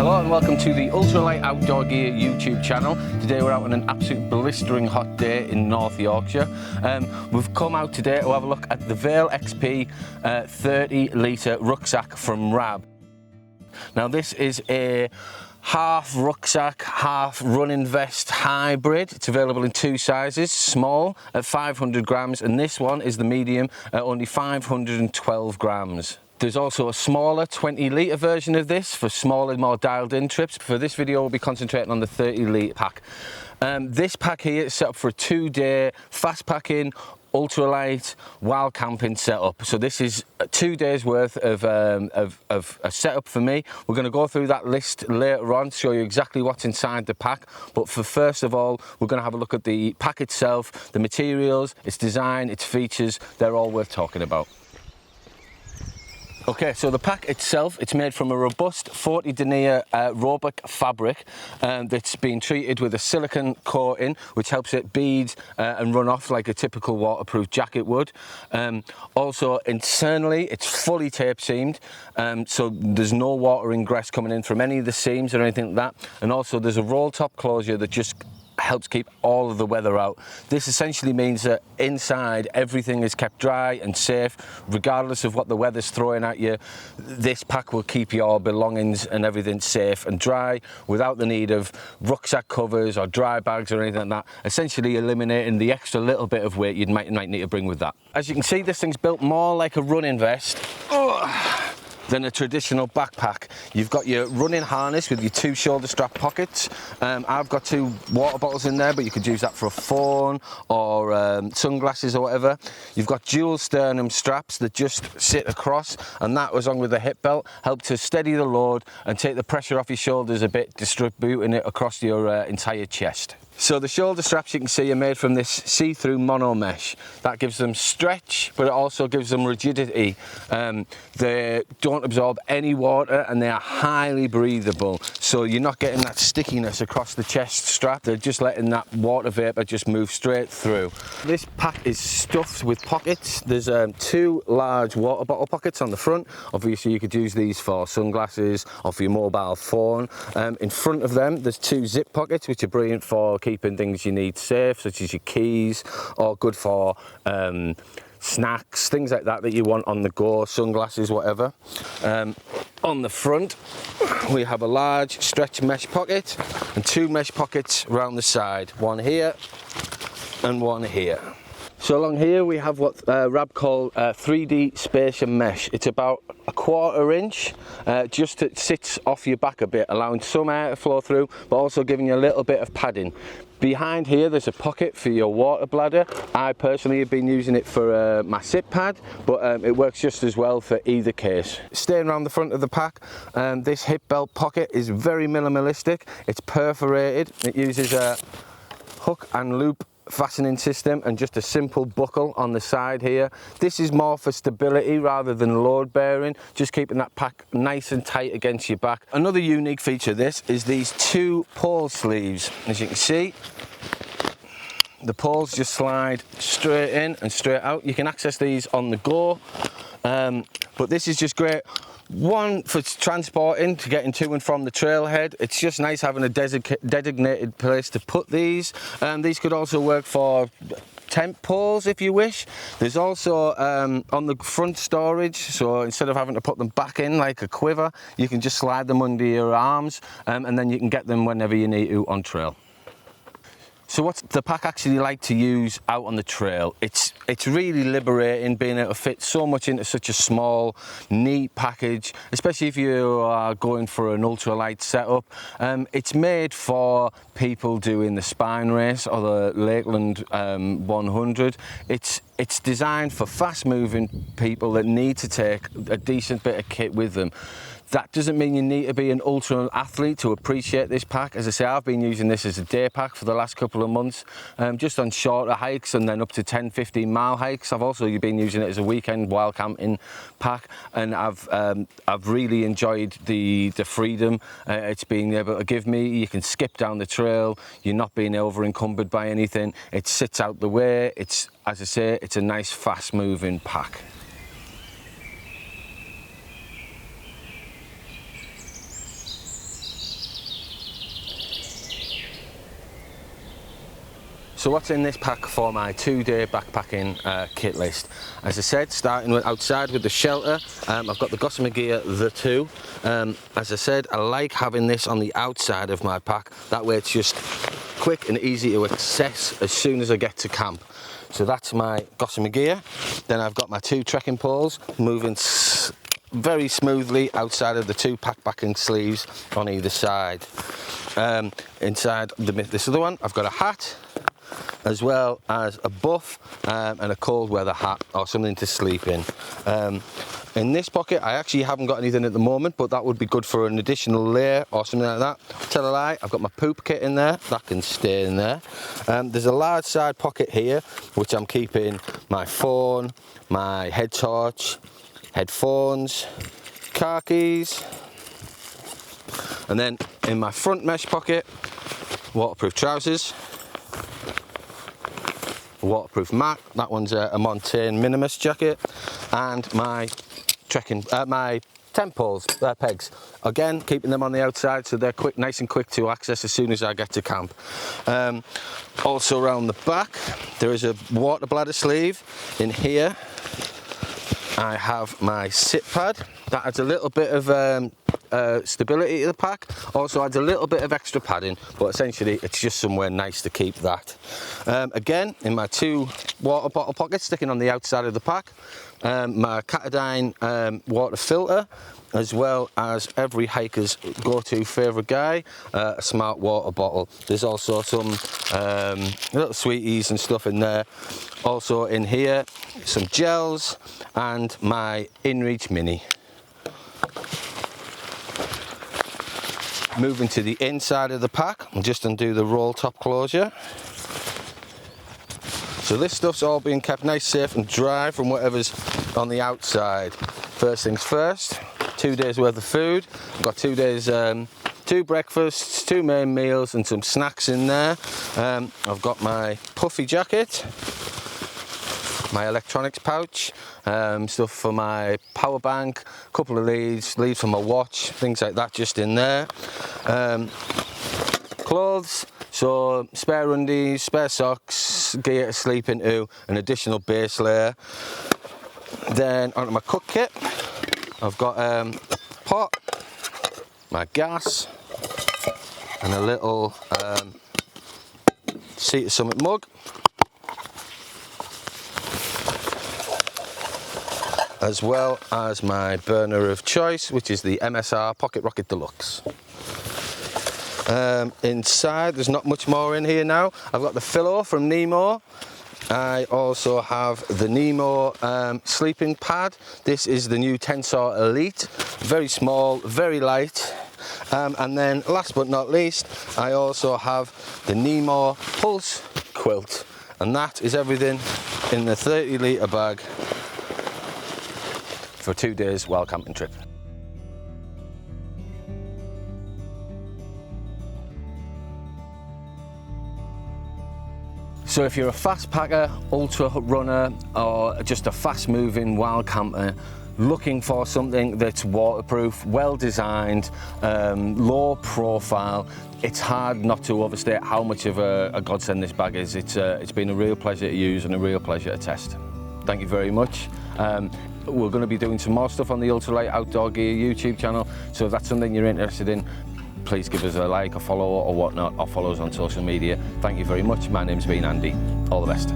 Hello and welcome to the Ultralight Outdoor Gear YouTube channel. Today we're out on an absolute blistering hot day in North Yorkshire. We've come out today to have a look at the Veil XP 30 litre rucksack from Rab. Now this is a half rucksack, half running vest hybrid. It's available in two sizes, small at 500 grams and this one is the medium at only 512 grams. There's also a smaller 20 litre version of this for smaller, more dialed in trips. For this video we'll be concentrating on the 30 litre pack. This pack here is set up for a 2-day fast packing, ultralight, wild camping setup. So this is 2 days worth of a setup for me. We're going to go through that list later on, show you exactly what's inside the pack. But for first of all, we're going to have a look at the pack itself, the materials, its design, its features. They're all worth talking about. Okay, so the pack itself, it's made from a robust 40 denier roebuck fabric that's been treated with a silicone coating which helps it bead and run off like a typical waterproof jacket would. Also internally it's fully tape seamed, so there's no water ingress coming in from any of the seams or anything like that. And also there's a roll top closure that just helps keep all of the weather out. This essentially means that inside everything is kept dry and safe regardless of what the weather's throwing at you. This pack will keep your belongings and everything safe and dry without the need of rucksack covers or dry bags or anything like that, essentially eliminating the extra little bit of weight you might need to bring with that. As you can see, this thing's built more like a running vest than a traditional backpack. You've got your running harness with your 2 shoulder strap pockets. I've got 2 water bottles in there, but you could use that for a phone or sunglasses or whatever. You've got dual sternum straps that just sit across, and that, along with the hip belt, help to steady the load and take the pressure off your shoulders a bit, distributing it across your entire chest. So the shoulder straps, you can see, are made from this see-through mono mesh. That gives them stretch, but it also gives them rigidity. They don't absorb any water and they are highly breathable. So you're not getting that stickiness across the chest strap. They're just letting that water vapor just move straight through. This pack is stuffed with pockets. There's 2 large water bottle pockets on the front. Obviously you could use these for sunglasses or for your mobile phone. In front of them there's 2 zip pockets which are brilliant for keeping things you need safe, such as your keys, or good for snacks, things like that you want on the go, sunglasses, whatever. On the front we have a large stretch mesh pocket and 2 mesh pockets around the side, one here and one here. So along here we have what Rab call 3D spacer mesh. It's about 1/4 inch, just it sits off your back a bit, allowing some air to flow through, but also giving you a little bit of padding. Behind here there's a pocket for your water bladder. I personally have been using it for my sit pad, but it works just as well for either case. Staying around the front of the pack, this hip belt pocket is very minimalistic. It's perforated. It uses a hook and loop fastening system and just a simple buckle on the side here. This is more for stability rather than load bearing, just keeping that pack nice and tight against your back. Another unique feature of this is these 2 pole sleeves. As you can see, the poles just slide straight in and straight out. You can access these on the go, but this is just great. One for transporting, to getting to and from the trailhead. It's just nice having a designated place to put these. These could also work for tent poles if you wish. There's also on the front storage, so instead of having to put them back in like a quiver, you can just slide them under your arms and then you can get them whenever you need to on trail. So what's the pack actually like to use out on the trail? It's really liberating being able to fit so much into such a small, neat package, especially if you are going for an ultralight setup. It's made for people doing the Spine Race or the Lakeland 100. It's designed for fast-moving people that need to take a decent bit of kit with them. That doesn't mean you need to be an ultra athlete to appreciate this pack. As I say, I've been using this as a day pack for the last couple of months, just on shorter hikes and then up to 10-15 mile hikes. I've also been using it as a weekend wild camping pack, and I've really enjoyed the freedom it's been able to give me. You can skip down the trail, you're not being over encumbered by anything. It sits out the way. It's, as I say, it's a nice fast moving pack. So what's in this pack for my 2-day backpacking kit list? As I said, starting with outside with the shelter, I've got the Gossamer Gear, the 2. As I said, I like having this on the outside of my pack. That way it's just quick and easy to access as soon as I get to camp. So that's my Gossamer Gear. Then I've got my 2 trekking poles moving very smoothly outside of the 2 backpacking sleeves on either side. Inside this other one, I've got a hat, as well as a buff and a cold weather hat or something to sleep in. In this pocket, I actually haven't got anything at the moment, but that would be good for an additional layer or something like that. Tell a lie, I've got my poop kit in there, that can stay in there. There's a large side pocket here, which I'm keeping my phone, my head torch, headphones, car keys, and then in my front mesh pocket, waterproof trousers, a waterproof mat, that one's a Montane Minimus jacket, and my my tent poles, pegs. Again, keeping them on the outside so they're quick, nice and quick to access as soon as I get to camp. Also around the back, there is a water bladder sleeve. In here, I have my sit pad. That adds a little bit of stability to the pack. Also adds a little bit of extra padding, but essentially it's just somewhere nice to keep that. Again, in my 2 water bottle pockets sticking on the outside of the pack, my Catadine water filter, as well as every hiker's go-to favourite guy, a smart water bottle. There's also some little sweeties and stuff in there. Also in here, some gels and my InReach Mini. Moving to the inside of the pack, I'll just undo the roll top closure. So this stuff's all being kept nice, safe and dry from whatever's on the outside. First things first, 2 days worth of food. I've got 2 days, 2 breakfasts, 2 main meals and some snacks in there. I've got my puffy jacket, my electronics pouch, stuff for my power bank, a couple of leads for my watch, things like that just in there. Clothes, so spare undies, spare socks, gear to sleep into, an additional base layer. Then onto my cook kit, I've got a pot, my gas, and a little Sea to Summit mug. As well as my burner of choice, which is the MSR Pocket Rocket Deluxe. Inside, there's not much more in here now. I've got the Philo from Nemo. I also have the Nemo sleeping pad. This is the new Tensor Elite. Very small, very light. And then last but not least, I also have the Nemo Pulse quilt. And that is everything in the 30-litre bag for a 2 days wild camping trip. So if you're a fast packer, ultra runner, or just a fast moving wild camper, looking for something that's waterproof, well designed, low profile, it's hard not to overstate how much of a godsend this bag is. It's been a real pleasure to use and a real pleasure to test. Thank you very much. We're going to be doing some more stuff on the Ultralight Outdoor Gear YouTube channel, so if that's something you're interested in, please give us a like, a follow or whatnot, or follow us on social media. Thank you very much. My name's been Andy. All the best.